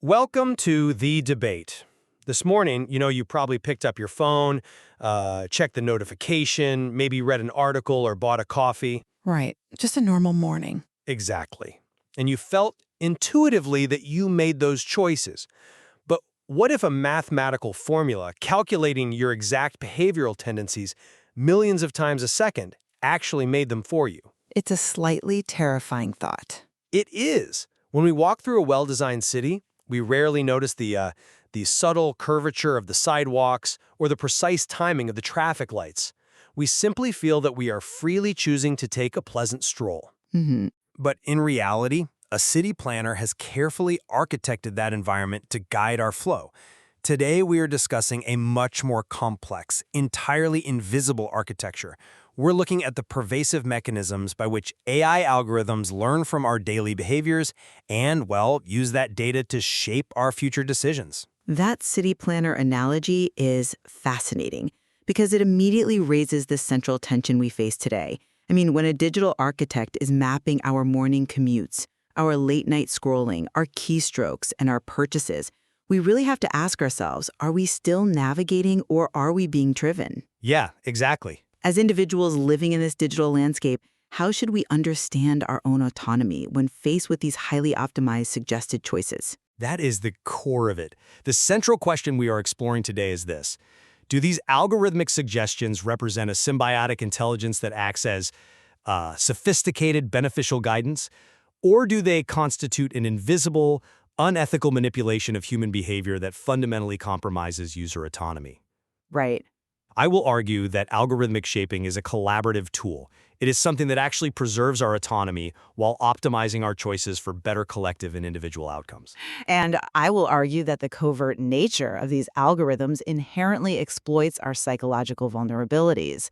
Welcome to The Debate. This morning, you probably picked up your phone, checked the notification, maybe read an article or bought a coffee. Right. Just a normal morning. Exactly. And you felt intuitively that you made those choices. But what if a mathematical formula calculating your exact behavioral tendencies millions of times a second actually made them for you? It's a slightly terrifying thought. It is. When we walk through a well-designed city, we rarely notice the subtle curvature of the sidewalks or the precise timing of the traffic lights. We simply feel that we are freely choosing to take a pleasant stroll. Mm-hmm. But in reality, a city planner has carefully architected that environment to guide our flow. Today, we are discussing a much more complex, entirely invisible architecture. We're looking at the pervasive mechanisms by which AI algorithms learn from our daily behaviors and, well, use that data to shape our future decisions. That city planner analogy is fascinating because it immediately raises the central tension we face today. I mean, when a digital architect is mapping our morning commutes, our late-night scrolling, our keystrokes, and our purchases, we really have to ask ourselves, are we still navigating or are we being driven? Yeah, exactly. As individuals living in this digital landscape, how should we understand our own autonomy when faced with these highly optimized suggested choices? That is the core of it. The central question we are exploring today is this. Do these algorithmic suggestions represent a symbiotic intelligence that acts as sophisticated, beneficial guidance? Or do they constitute an invisible, unethical manipulation of human behavior that fundamentally compromises user autonomy? Right. I will argue that algorithmic shaping is a collaborative tool. It is something that actually preserves our autonomy while optimizing our choices for better collective and individual outcomes. And I will argue that the covert nature of these algorithms inherently exploits our psychological vulnerabilities.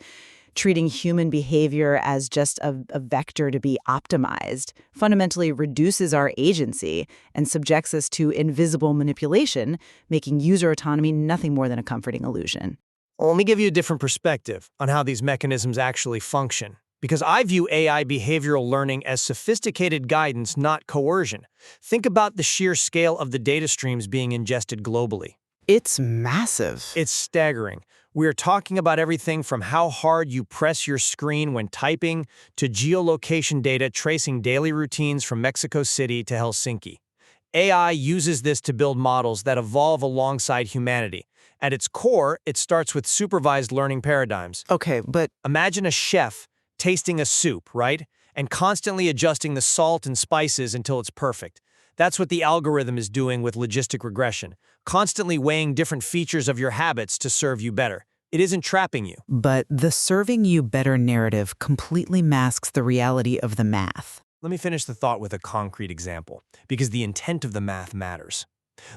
Treating human behavior as just a vector to be optimized fundamentally reduces our agency and subjects us to invisible manipulation, making user autonomy nothing more than a comforting illusion. Well, let me give you a different perspective on how these mechanisms actually function, because I view AI behavioral learning as sophisticated guidance, not coercion. Think about the sheer scale of the data streams being ingested globally. It's massive. It's staggering. We are talking about everything from how hard you press your screen when typing to geolocation data tracing daily routines from Mexico City to Helsinki. AI uses this to build models that evolve alongside humanity. At its core, it starts with supervised learning paradigms. Okay, but Imagine a chef tasting a soup, right? And constantly adjusting the salt and spices until it's perfect. That's what the algorithm is doing with logistic regression, constantly weighing different features of your habits to serve you better. It isn't trapping you. But the serving you better narrative completely masks the reality of the math. Let me finish the thought with a concrete example, because the intent of the math matters.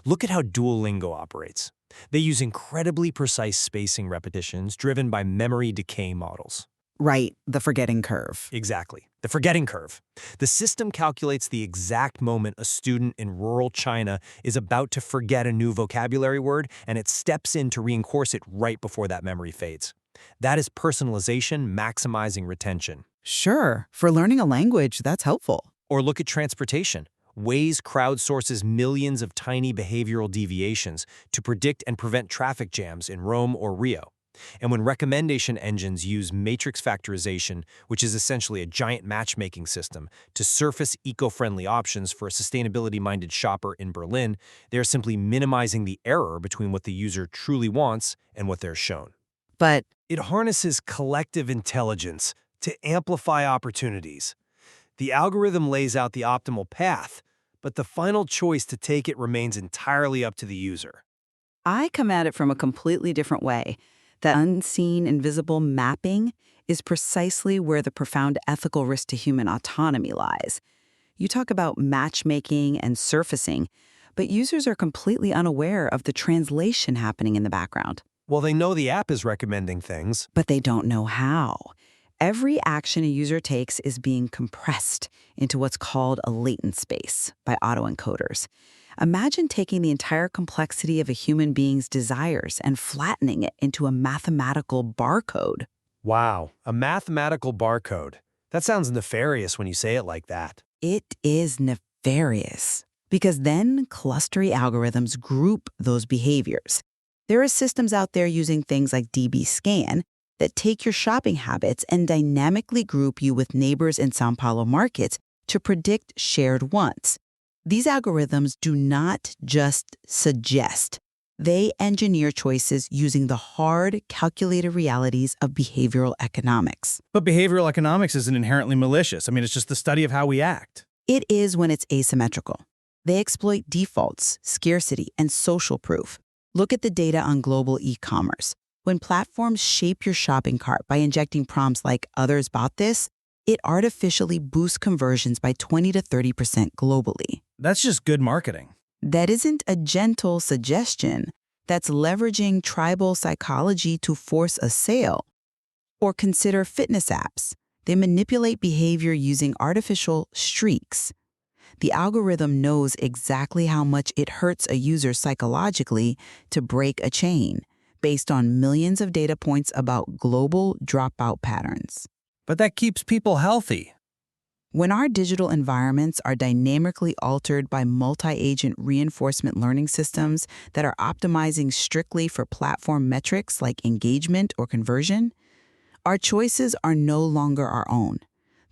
Look at how Duolingo operates. They use incredibly precise spacing repetitions driven by memory decay models. Right, the forgetting curve. Exactly, the forgetting curve. The system calculates the exact moment a student in rural China is about to forget a new vocabulary word, and it steps in to reinforce it right before that memory fades. That is personalization maximizing retention. Sure, for learning a language, that's helpful. Or look at transportation. Waze crowdsources millions of tiny behavioral deviations to predict and prevent traffic jams in Rome or Rio. And when recommendation engines use matrix factorization, which is essentially a giant matchmaking system, to surface eco-friendly options for a sustainability-minded shopper in Berlin, they are simply minimizing the error between what the user truly wants and what they're shown. But It harnesses collective intelligence to amplify opportunities. The algorithm lays out the optimal path, but the final choice to take it remains entirely up to the user. I come at it from a completely different way. That unseen, invisible mapping is precisely where the profound ethical risk to human autonomy lies. You talk about matchmaking and surfacing, but users are completely unaware of the translation happening in the background. Well, they know the app is recommending things. But they don't know how. Every action a user takes is being compressed into what's called a latent space by autoencoders. Imagine taking the entire complexity of a human being's desires and flattening it into a mathematical barcode. Wow, a mathematical barcode. That sounds nefarious when you say it like that. It is nefarious because then clustery algorithms group those behaviors. There are systems out there using things like DB-Scan that take your shopping habits and dynamically group you with neighbors in São Paulo markets to predict shared wants. These algorithms do not just suggest. They engineer choices using the hard, calculated realities of behavioral economics. But behavioral economics isn't inherently malicious. I mean, it's just the study of how we act. It is when it's asymmetrical. They exploit defaults, scarcity, and social proof. Look at the data on global e-commerce. When platforms shape your shopping cart by injecting prompts like "others bought this," it artificially boosts conversions by 20 to 30% globally. That's just good marketing. That isn't a gentle suggestion. That's leveraging tribal psychology to force a sale. Or consider fitness apps. They manipulate behavior using artificial streaks. The algorithm knows exactly how much it hurts a user psychologically to break a chain, based on millions of data points about global dropout patterns. But that keeps people healthy. When our digital environments are dynamically altered by multi-agent reinforcement learning systems that are optimizing strictly for platform metrics like engagement or conversion, our choices are no longer our own.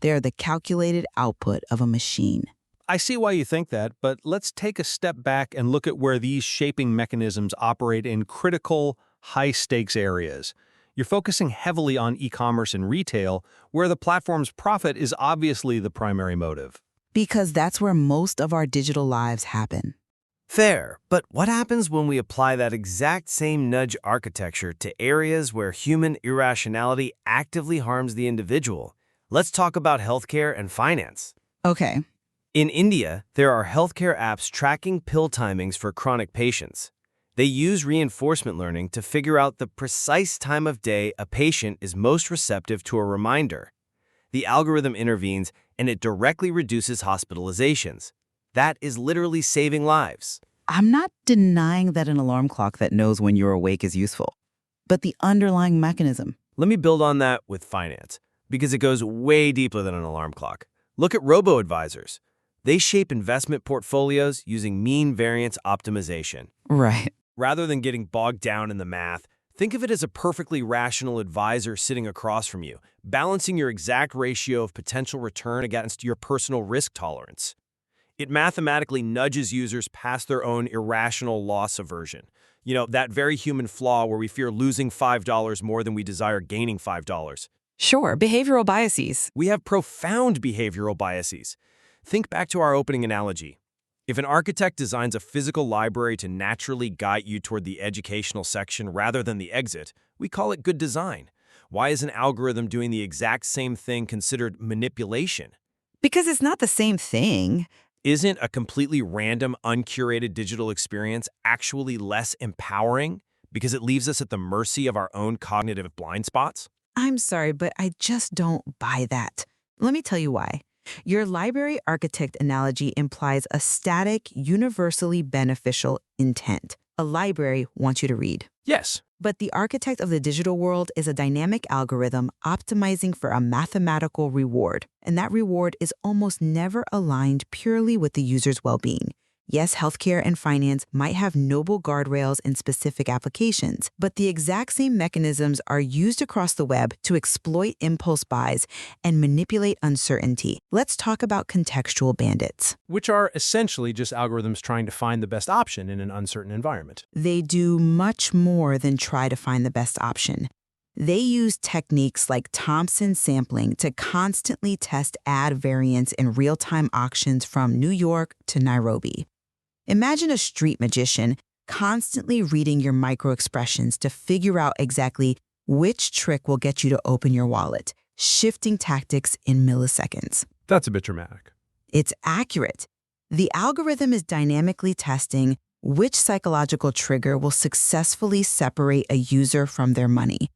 They are the calculated output of a machine. I see why you think that, but let's take a step back and look at where these shaping mechanisms operate in critical, high-stakes areas. You're focusing heavily on e-commerce and retail, where the platform's profit is obviously the primary motive. Because that's where most of our digital lives happen. Fair, but what happens when we apply that exact same nudge architecture to areas where human irrationality actively harms the individual? Let's talk about healthcare and finance. Okay. In India, there are healthcare apps tracking pill timings for chronic patients. They use reinforcement learning to figure out the precise time of day a patient is most receptive to a reminder. The algorithm intervenes and it directly reduces hospitalizations. That is literally saving lives. I'm not denying that an alarm clock that knows when you're awake is useful, but the underlying mechanism. Let me build on that with finance, because it goes way deeper than an alarm clock. Look at robo-advisors. They shape investment portfolios using mean variance optimization. Right. Rather than getting bogged down in the math, think of it as a perfectly rational advisor sitting across from you, balancing your exact ratio of potential return against your personal risk tolerance. It mathematically nudges users past their own irrational loss aversion. You know, that very human flaw where we fear losing $5 more than we desire gaining $5. Sure, behavioral biases. We have profound behavioral biases. Think back to our opening analogy. If an architect designs a physical library to naturally guide you toward the educational section rather than the exit, we call it good design. Why is an algorithm doing the exact same thing considered manipulation? Because it's not the same thing. Isn't a completely random, uncurated digital experience actually less empowering because it leaves us at the mercy of our own cognitive blind spots? I'm sorry, but I just don't buy that. Let me tell you why. Your library architect analogy implies a static, universally beneficial intent. A library wants you to read. Yes. But the architect of the digital world is a dynamic algorithm optimizing for a mathematical reward. And that reward is almost never aligned purely with the user's well-being. Yes, healthcare and finance might have noble guardrails in specific applications, but the exact same mechanisms are used across the web to exploit impulse buys and manipulate uncertainty. Let's talk about contextual bandits. Which are essentially just algorithms trying to find the best option in an uncertain environment. They do much more than try to find the best option. They use techniques like Thompson sampling to constantly test ad variance in real-time auctions from New York to Nairobi. Imagine a street magician constantly reading your micro-expressions to figure out exactly which trick will get you to open your wallet, shifting tactics in milliseconds. That's a bit dramatic. It's accurate. The algorithm is dynamically testing which psychological trigger will successfully separate a user from their money.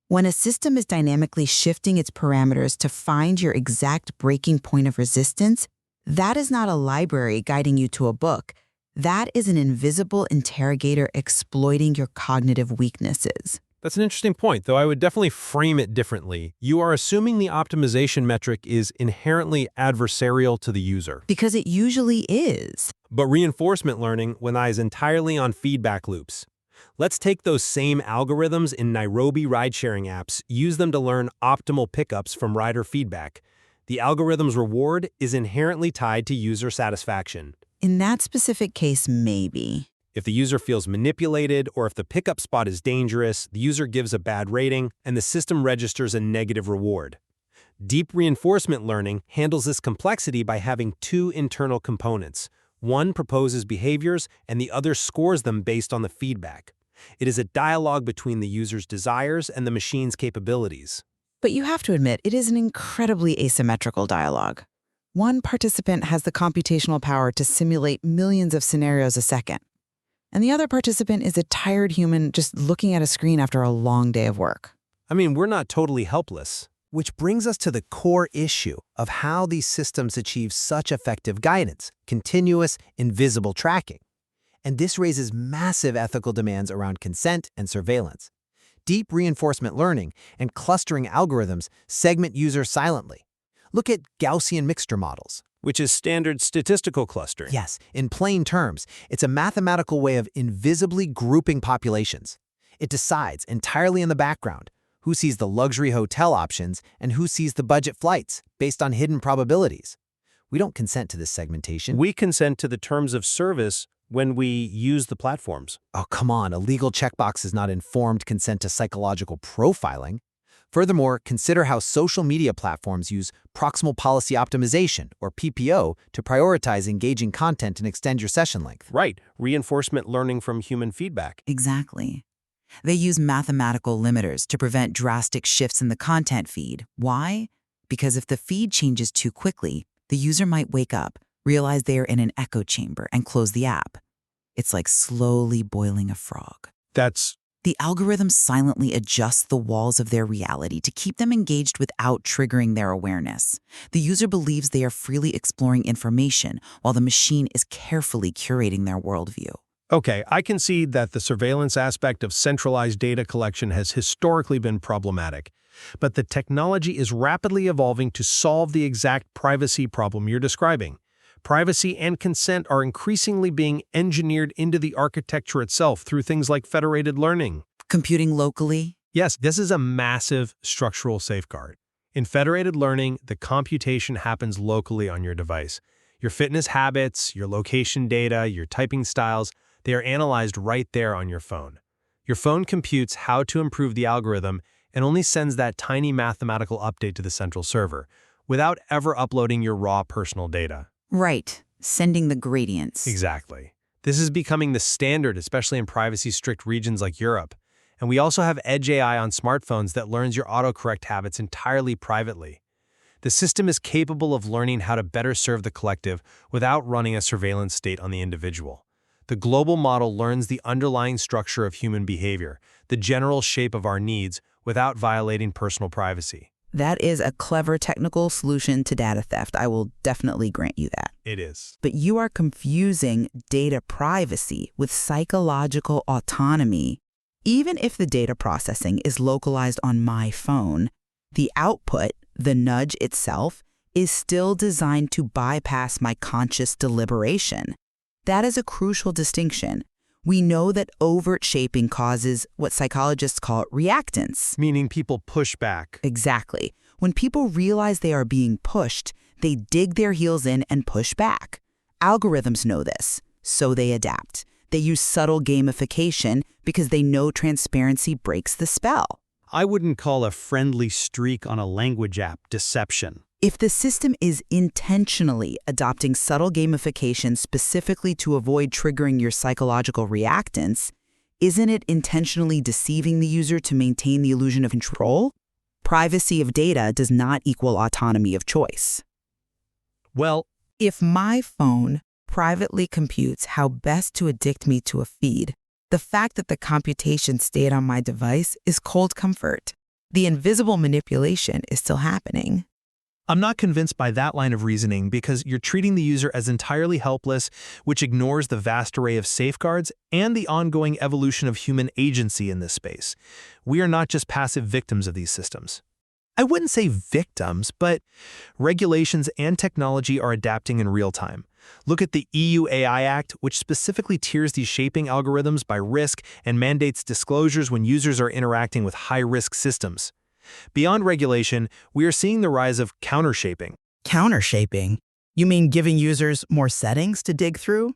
When a system is dynamically shifting its parameters to find your exact breaking point of resistance, that is not a library guiding you to a book. That is an invisible interrogator exploiting your cognitive weaknesses. That's an interesting point, though I would definitely frame it differently. You are assuming the optimization metric is inherently adversarial to the user. Because it usually is. But reinforcement learning relies entirely on feedback loops. Let's take those same algorithms in Nairobi ride-sharing apps, use them to learn optimal pickups from rider feedback. The algorithm's reward is inherently tied to user satisfaction. In that specific case, maybe. If the user feels manipulated or if the pickup spot is dangerous, the user gives a bad rating and the system registers a negative reward. Deep reinforcement learning handles this complexity by having two internal components. One proposes behaviors and the other scores them based on the feedback. It is a dialogue between the user's desires and the machine's capabilities. But you have to admit, it is an incredibly asymmetrical dialogue. One participant has the computational power to simulate millions of scenarios a second, and the other participant is a tired human just looking at a screen after a long day of work. I mean, we're not totally helpless. Which brings us to the core issue of how these systems achieve such effective guidance, continuous, invisible tracking. And this raises massive ethical demands around consent and surveillance. Deep reinforcement learning and clustering algorithms segment users silently. Look at Gaussian mixture models. Which is standard statistical clustering. Yes, in plain terms, it's a mathematical way of invisibly grouping populations. It decides entirely in the background who sees the luxury hotel options and who sees the budget flights based on hidden probabilities. We don't consent to this segmentation. We consent to the terms of service when we use the platforms. Oh, come on, a legal checkbox is not informed consent to psychological profiling. Furthermore, consider how social media platforms use proximal policy optimization, or PPO, to prioritize engaging content and extend your session length. Right, reinforcement learning from human feedback. Exactly. They use mathematical limiters to prevent drastic shifts in the content feed. Why? Because if the feed changes too quickly, the user might wake up, realize they are in an echo chamber, and close the app. It's like slowly boiling a frog. The algorithm silently adjusts the walls of their reality to keep them engaged without triggering their awareness. The user believes they are freely exploring information while the machine is carefully curating their worldview. Okay, I concede that the surveillance aspect of centralized data collection has historically been problematic, but the technology is rapidly evolving to solve the exact privacy problem you're describing. Privacy and consent are increasingly being engineered into the architecture itself through things like federated learning. Computing locally? Yes, this is a massive structural safeguard. In federated learning, the computation happens locally on your device. Your fitness habits, your location data, your typing styles, they are analyzed right there on your phone. Your phone computes how to improve the algorithm and only sends that tiny mathematical update to the central server, without ever uploading your raw personal data. Right, sending the gradients. Exactly. This is becoming the standard, especially in privacy-strict regions like Europe. And we also have Edge AI on smartphones that learns your autocorrect habits entirely privately. The system is capable of learning how to better serve the collective without running a surveillance state on the individual. The global model learns the underlying structure of human behavior, the general shape of our needs, without violating personal privacy. That is a clever technical solution to data theft. I will definitely grant you that. It is. But you are confusing data privacy with psychological autonomy. Even if the data processing is localized on my phone, the output, the nudge itself, is still designed to bypass my conscious deliberation. That is a crucial distinction. We know that overt shaping causes what psychologists call reactance. Meaning people push back. Exactly. When people realize they are being pushed, they dig their heels in and push back. Algorithms know this, so they adapt. They use subtle gamification because they know transparency breaks the spell. I wouldn't call a friendly streak on a language app deception. If the system is intentionally adopting subtle gamification specifically to avoid triggering your psychological reactance, isn't it intentionally deceiving the user to maintain the illusion of control? Privacy of data does not equal autonomy of choice. Well, If my phone privately computes how best to addict me to a feed, the fact that the computation stayed on my device is cold comfort. The invisible manipulation is still happening. I'm not convinced by that line of reasoning because you're treating the user as entirely helpless, which ignores the vast array of safeguards and the ongoing evolution of human agency in this space. We are not just passive victims of these systems. I wouldn't say victims, but regulations and technology are adapting in real time. Look at the EU AI Act, which specifically tiers these shaping algorithms by risk and mandates disclosures when users are interacting with high-risk systems. Beyond regulation, we are seeing the rise of countershaping. Countershaping? You mean giving users more settings to dig through?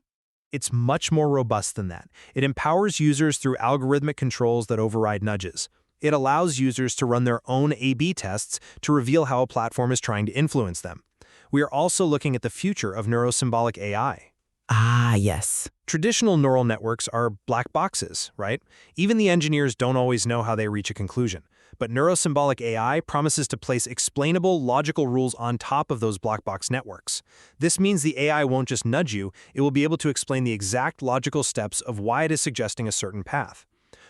It's much more robust than that. It empowers users through algorithmic controls that override nudges. It allows users to run their own A/B tests to reveal how a platform is trying to influence them. We are also looking at the future of neurosymbolic AI. Ah, yes. Traditional neural networks are black boxes, right? Even the engineers don't always know how they reach a conclusion. But neurosymbolic AI promises to place explainable, logical rules on top of those black box networks. This means the AI won't just nudge you, it will be able to explain the exact logical steps of why it is suggesting a certain path.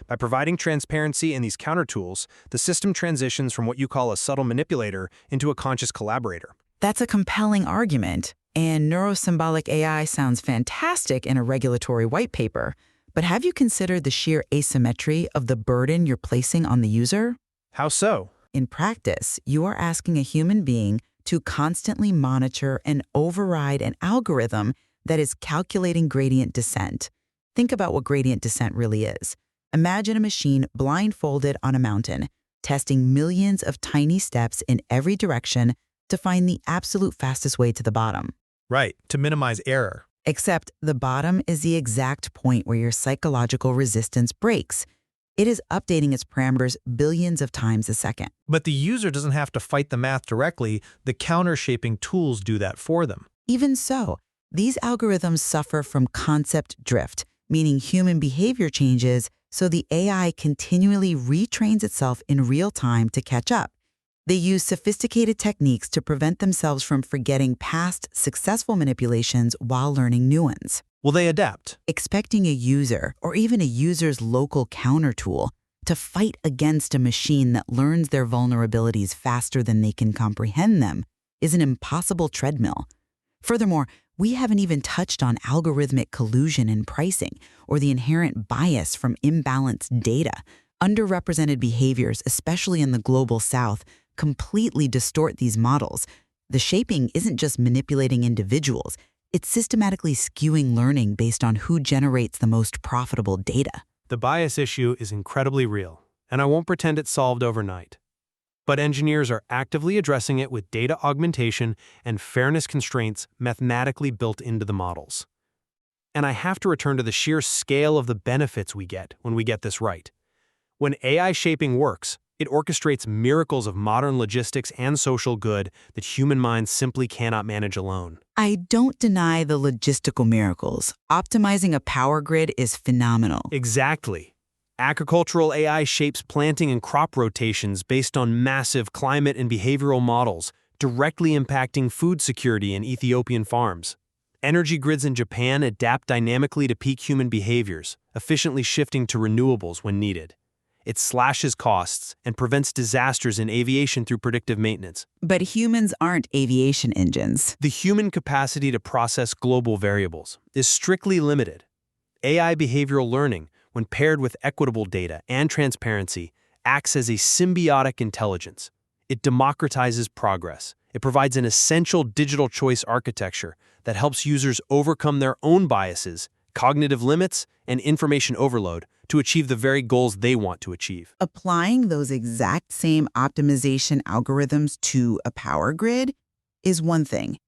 By providing transparency in these counter tools, the system transitions from what you call a subtle manipulator into a conscious collaborator. That's a compelling argument, and neurosymbolic AI sounds fantastic in a regulatory white paper. But have you considered the sheer asymmetry of the burden you're placing on the user? How so? In practice, you are asking a human being to constantly monitor and override an algorithm that is calculating gradient descent. Think about what gradient descent really is. Imagine a machine blindfolded on a mountain, testing millions of tiny steps in every direction to find the absolute fastest way to the bottom. Right, to minimize error. Except the bottom is the exact point where your psychological resistance breaks. It is updating its parameters billions of times a second. But the user doesn't have to fight the math directly, the counter-shaping tools do that for them. Even so, these algorithms suffer from concept drift, meaning human behavior changes, so the AI continually retrains itself in real time to catch up. They use sophisticated techniques to prevent themselves from forgetting past successful manipulations while learning new ones. Will they adapt? Expecting a user, or even a user's local counter tool, to fight against a machine that learns their vulnerabilities faster than they can comprehend them is an impossible treadmill. Furthermore, we haven't even touched on algorithmic collusion in pricing or the inherent bias from imbalanced data. Underrepresented behaviors, especially in the global South, completely distort these models. The shaping isn't just manipulating individuals, it's systematically skewing learning based on who generates the most profitable data. The bias issue is incredibly real, and I won't pretend it's solved overnight. But engineers are actively addressing it with data augmentation and fairness constraints mathematically built into the models. And I have to return to the sheer scale of the benefits we get when we get this right. When AI shaping works, it orchestrates miracles of modern logistics and social good that human minds simply cannot manage alone. I don't deny the logistical miracles. Optimizing a power grid is phenomenal. Exactly. Agricultural AI shapes planting and crop rotations based on massive climate and behavioral models, directly impacting food security in Ethiopian farms. Energy grids in Japan adapt dynamically to peak human behaviors, efficiently shifting to renewables when needed. It slashes costs and prevents disasters in aviation through predictive maintenance. But humans aren't aviation engines. The human capacity to process global variables is strictly limited. AI behavioral learning, when paired with equitable data and transparency, acts as a symbiotic intelligence. It democratizes progress. It provides an essential digital choice architecture that helps users overcome their own biases, cognitive limits, and information overload to achieve the very goals they want to achieve. Applying those exact same optimization algorithms to a power grid is one thing.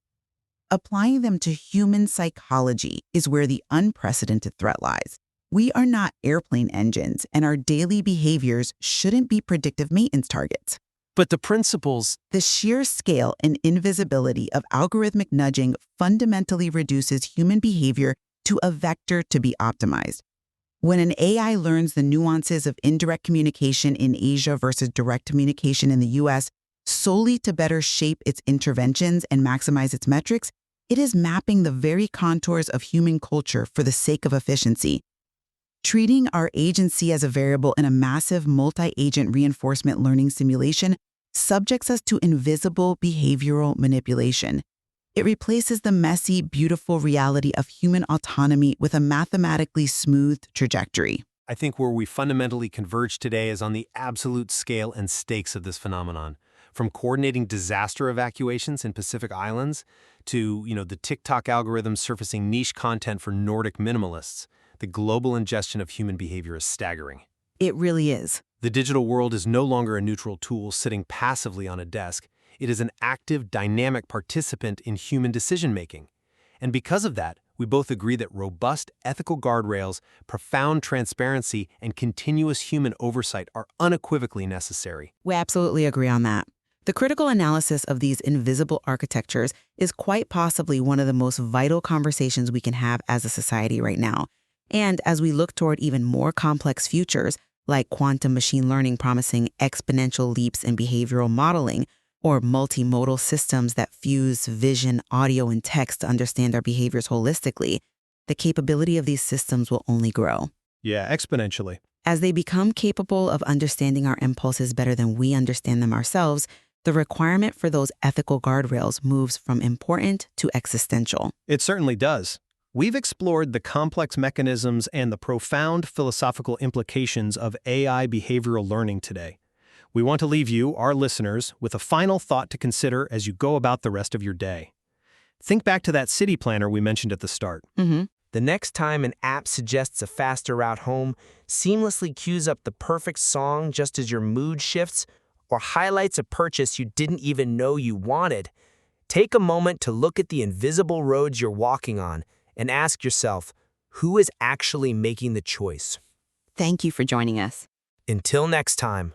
Applying them to human psychology is where the unprecedented threat lies. We are not airplane engines, and our daily behaviors shouldn't be predictive maintenance targets. But the principles... The sheer scale and invisibility of algorithmic nudging fundamentally reduces human behavior to a vector to be optimized. When an AI learns the nuances of indirect communication in Asia versus direct communication in the US solely to better shape its interventions and maximize its metrics, it is mapping the very contours of human culture for the sake of efficiency. Treating our agency as a variable in a massive multi-agent reinforcement learning simulation subjects us to invisible behavioral manipulation. It replaces the messy, beautiful reality of human autonomy with a mathematically smooth trajectory. I think where we fundamentally converge today is on the absolute scale and stakes of this phenomenon. From coordinating disaster evacuations in Pacific Islands to, the TikTok algorithms surfacing niche content for Nordic minimalists, the global ingestion of human behavior is staggering. It really is. The digital world is no longer a neutral tool sitting passively on a desk. It is an active, dynamic participant in human decision-making. And because of that, we both agree that robust ethical guardrails, profound transparency, and continuous human oversight are unequivocally necessary. We absolutely agree on that. The critical analysis of these invisible architectures is quite possibly one of the most vital conversations we can have as a society right now. And as we look toward even more complex futures, like quantum machine learning promising exponential leaps in behavioral modeling, or multimodal systems that fuse vision, audio, and text to understand our behaviors holistically, the capability of these systems will only grow. Yeah, exponentially. As they become capable of understanding our impulses better than we understand them ourselves, the requirement for those ethical guardrails moves from important to existential. It certainly does. We've explored the complex mechanisms and the profound philosophical implications of AI behavioral learning today. We want to leave you, our listeners, with a final thought to consider as you go about the rest of your day. Think back to that city planner we mentioned at the start. The next time an app suggests a faster route home, seamlessly cues up the perfect song just as your mood shifts, or highlights a purchase you didn't even know you wanted, take a moment to look at the invisible roads you're walking on and ask yourself, who is actually making the choice? Thank you for joining us. Until next time.